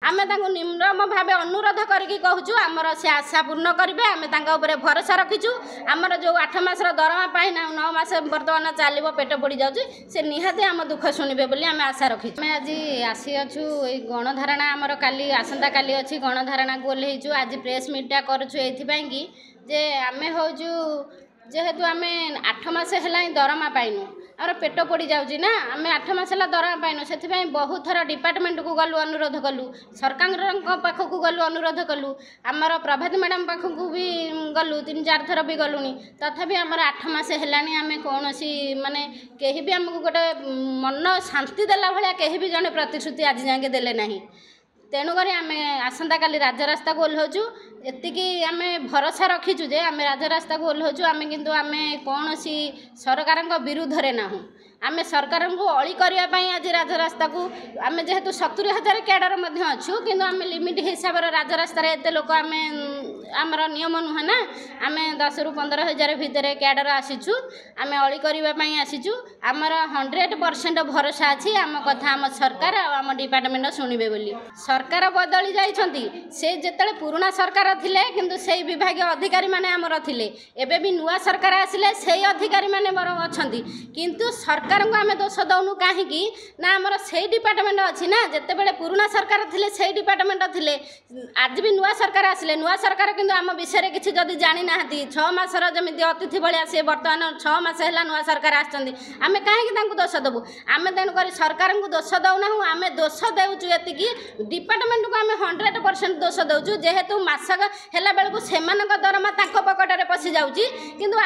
आमे तांको निम्रम भाव अनुरोध करके कहूँ आमर से आशा पूर्ण करेंगे आम भरोसा रखीचु आमर जो 8 मासर दरमा पाई ना 9 मास बर्तमान चलो पेट पड़ जाऊँ से निहाती आम दुख शुणे बोली आम आशा रखीचु आम आज आसी अच्छु गणधारणा आमर काली आसंता काली अच्छी गणधारणा को ओह्लैचु आज प्रेस मीटा करूँ ये जे आम हूँ जेहेतु आम 8 मास है दरमा पाइनु आम पेट पड़ जाऊँगी ना आम 8 मास है दरमा पाइनु से बहुत थर डिपार्टमेंट को गलु अनुरोध कलु सरकार पाखक गलु अनुरोध कलु आमर प्रभाती मैडम पाखक भी गलु 3-4 थर भी गलुनी तथापि आमर 8 मास है आम कौन माने कहीं भी आमको गोटे मन शांति देला भाया कहीं भी जड़े प्रतिश्रुति आज जाके देले नहीं तेणुक आम आसंता काली राजरास्ता को ओह्लौचु एतिकी आम भरोसा रखीचु जे आम राजरास्ता को ओह्लौचु आम किंतु आम कौन सरकार विरुद्ध रे नाहु आम सरकार को अली करने आज राजरास्ता को आम जेहेतु 70,000 कैडर अच्छु किंतु आम लिमिट हिसाब से राजरास्ता एत लोक आम आमर नियम नुहे ना आम 10 ରୁ 15,000 भितर कैडर आसीचु आम अली करने आसीचु आमर 100% भरोसा अच्छी आम कथा आम सरकार आम डिपार्टमेंट शुणवे बोली सरकार बदली जाइछंती से जेतले पुराना सरकार थिले किंतु से विभाग अधिकारी माने आमर थिले एबे भी नुआ सरकार आसिले से अधिकारी माने मोर अछंती किंतु सरकार को आम दोष दौनु कहीं ना आमर से डिपार्टमेंट अच्छी ना जितेबाला पुराना सरकार थिले से डिपार्टमेंट थिले आज भी नुआ सरकार आसिले नुआ सरकार किंतु आम विषय किसी जदि जानी ना 6 मासर जमी अतिथि भाया सी बर्तमान 6 मास है नुआ सरकार आम कहीं दोष देवु आम तेणुक सरकार को दोष दौना आम दोष देवु ये डिपार्टमेंट को आम 100% दोष देवु जेहेतु मसक है बेलू से दरमा पकेट में पशि जाऊँगी किंतु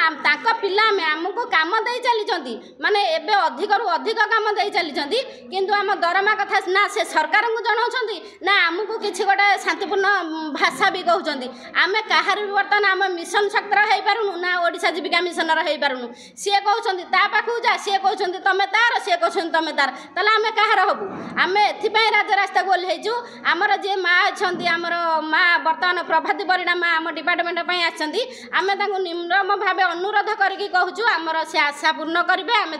पिला आमको कम दे चली माने एबे अधिक रु अधिक कम दे चली किंतु आम दरमा कथा ना से सरकार को जनाऊँ ना आमको किसी गोटे शांतिपूर्ण भाषा भी कहते आम कहार भी बर्तमान आम मिशन शक्तर हो पारूँ ना ओडिशा जीविका मिशन हो पारूँ सी कहते पाखक जा सी कहते तुम तार सी कहते तुम तार ताला आम कहार हबू आम एपाई राजरास्ता को ओह्लैचु आमर जी माँ अच्छा आमर माँ बर्तमान प्रभाती परिणा माँ आम डिपार्टमेंट आम निम्रम भाव अनुरोध करके कहूँ आमर से आशा पूर्ण करेंगे आम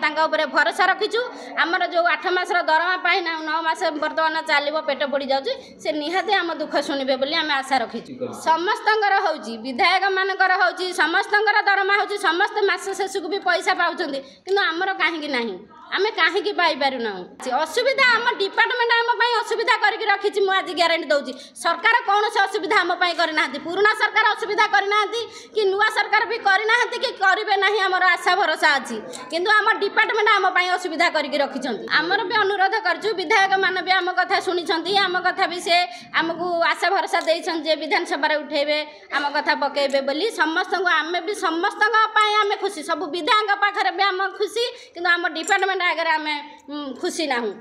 भरोसा रखीचु आमर जो 8 मासर दरमा पाई ना 9 मास बर्तमान चलो पेट पड़ जाऊँ से निहाती आम दुख शुणे बोली आम आशा रखीचु समस्तंकर होची विधायक मानकर होची समस्तंकर दरमा होची समस्त मास शेष को भी पैसा पाउछंती किंतु आमर कहीं नहीं आम कहीं पाइपारूना असुविधा आम डिपार्टमेंट आम असुविधा करके रखी आज ग्यारंटी दूसरी सरकार कौन से असुविधा आम करना पुराना सरकार असुविधा करना कि नुआ सरकार भी करना कि करेंगे ना आमर आशा भरोसा अच्छी किंतु आम डिपार्टमेंट आम असुविधा करके रखी आमर भी अनुरोध करूँ विधायक मान भी आम कथा शुणी आम कथा भी से आमको आशा भरोसा देते विधानसभा उठेबे आम कथा पकेबे बोली समस्त आम भी समस्त आम खुशी सब विधायक पाखे भी आम खुशी किंतु आम डिपार्टमेंट आगे आम खुशी ना।